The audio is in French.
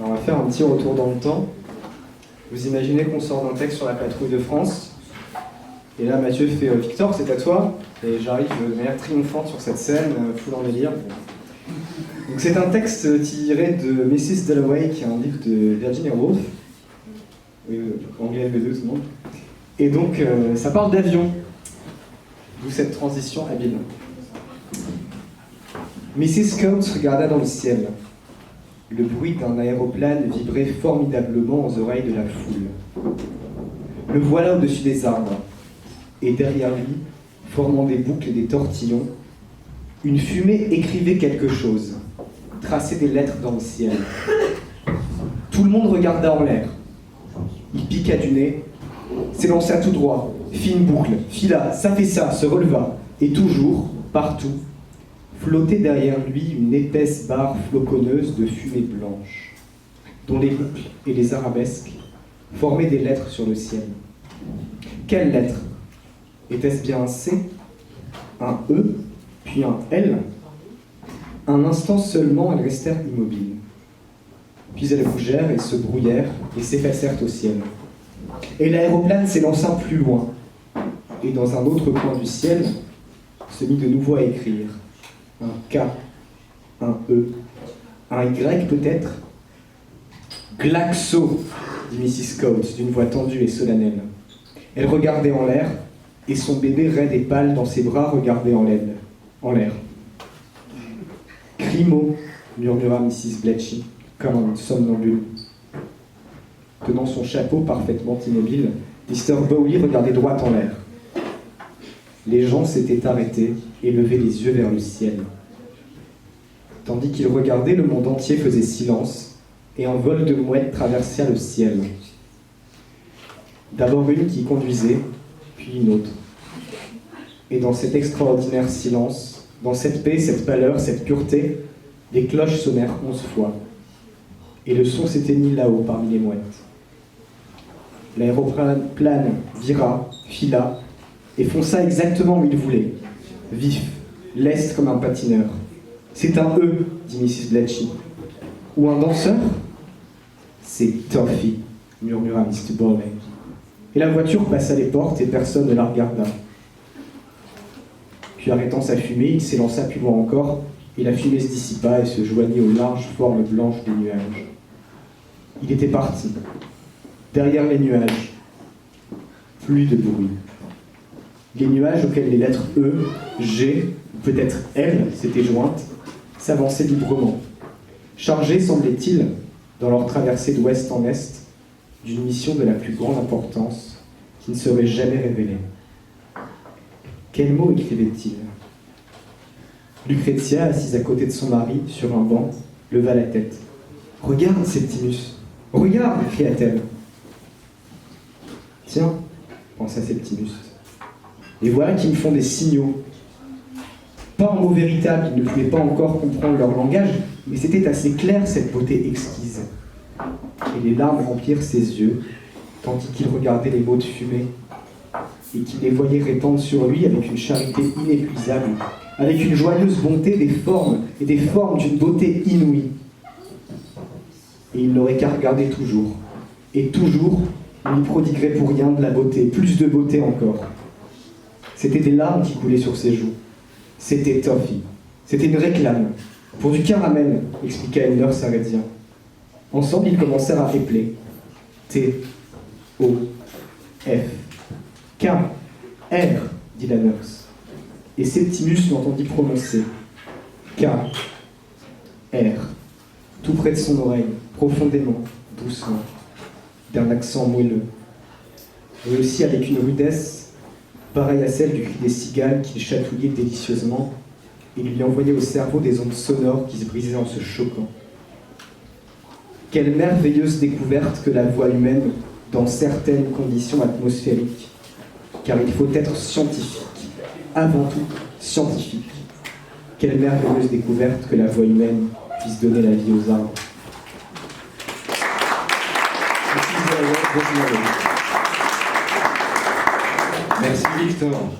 On va faire un petit retour dans le temps. Vous imaginez qu'on sort d'un texte sur la patrouille de France. Et là, Mathieu fait Victor, c'est à toi. Et j'arrive de manière triomphante sur cette scène, foulant les lire. Donc c'est un texte tiré de Mrs. Dalloway, qui est un livre de Virginia Woolf. Anglais LV2, tout le monde. Et donc, ça parle d'avion. D'où cette transition habile. Mrs. Coates regarda dans le ciel. Le bruit d'un aéroplane vibrait formidablement aux oreilles de la foule. Le voilà au-dessus des arbres. Et derrière lui, formant des boucles et des tortillons, une fumée écrivait quelque chose, traçait des lettres dans le ciel. Tout le monde regarda en l'air. Il piqua du nez, s'élança tout droit, fit une boucle, fila, ça fait ça, se releva, et toujours, partout, flottait derrière lui une épaisse barre floconneuse de fumée blanche, dont les boucles et les arabesques formaient des lettres sur le ciel. Quelles lettres? Était-ce bien un C, un E, puis un L? Un instant seulement, elles restèrent immobiles. Puis elles bougèrent et se brouillèrent et s'effacèrent au ciel. Et l'aéroplane s'élança plus loin, et dans un autre coin du ciel, se mit de nouveau à écrire. Un K, un E, un Y peut-être? Glaxo, dit Mrs. Coates d'une voix tendue et solennelle. Elle regardait en l'air, et son bébé raide et pâle dans ses bras regardait en l'air. Crimo, murmura Mrs. Bletchley, comme un somnambule. Tenant son chapeau parfaitement immobile, Mr. Bowley regardait droit en l'air. Les gens s'étaient arrêtés et levaient les yeux vers le ciel. Tandis qu'ils regardaient, le monde entier faisait silence, et un vol de mouettes traversa le ciel. D'abord une qui conduisait, puis une autre. Et dans cet extraordinaire silence, dans cette paix, cette pâleur, cette pureté, les cloches sonnèrent 11 fois. Et le son s'éteignit là-haut parmi les mouettes. L'aéroplane vira, fila, et fonça exactement où il voulait. Vif, leste comme un patineur. C'est un E, dit Mrs. Bletchley. Ou un danseur? C'est Toffee, murmura Mr. Bowley. Et la voiture passa les portes et personne ne la regarda. Puis arrêtant sa fumée, il s'élança plus loin encore, et la fumée se dissipa et se joignit aux larges formes blanches des nuages. Il était parti. Derrière les nuages, plus de bruit. Les nuages auxquels les lettres E, G, ou peut-être L s'étaient jointes, s'avançaient librement, chargés, semblait-il, dans leur traversée d'ouest en est, d'une mission de la plus grande importance qui ne serait jamais révélée. Quels mots écrivait-il? Lucrezia, assise à côté de son mari, sur un banc, leva la tête. « Regarde, Septimus, regarde » cria-t-elle. « Tiens, » pensa Septimus, « et voilà qu'ils me font des signaux. » Pas en mots véritables, il ne pouvait pas encore comprendre leur langage, mais c'était assez clair cette beauté exquise. Et les larmes remplirent ses yeux, tandis qu'il regardait les mots de fumée, et qu'il les voyait répandre sur lui avec une charité inépuisable, avec une joyeuse bonté des formes, et des formes d'une beauté inouïe. Et il n'aurait qu'à regarder toujours, et toujours, il lui prodiguerait pour rien de la beauté, plus de beauté encore. C'était des larmes qui coulaient sur ses joues. C'était Toffee. C'était une réclame. Pour du caramel, expliqua une nurse arédien. Ensemble, ils commencèrent à épeler. T, O, F, K, R, dit la nurse. Et Septimus l'entendit prononcer. K, R, tout près de son oreille, profondément, doucement, d'un accent moelleux. Et aussi avec une rudesse pareille à celle du cri des cigales qu'il chatouillait délicieusement et lui envoyait au cerveau des ondes sonores qui se brisaient en se choquant. Quelle merveilleuse découverte que la voix humaine dans certaines conditions atmosphériques, car il faut être scientifique, avant tout scientifique. Quelle merveilleuse découverte que la voix humaine puisse donner la vie aux arbres. Merci Victor.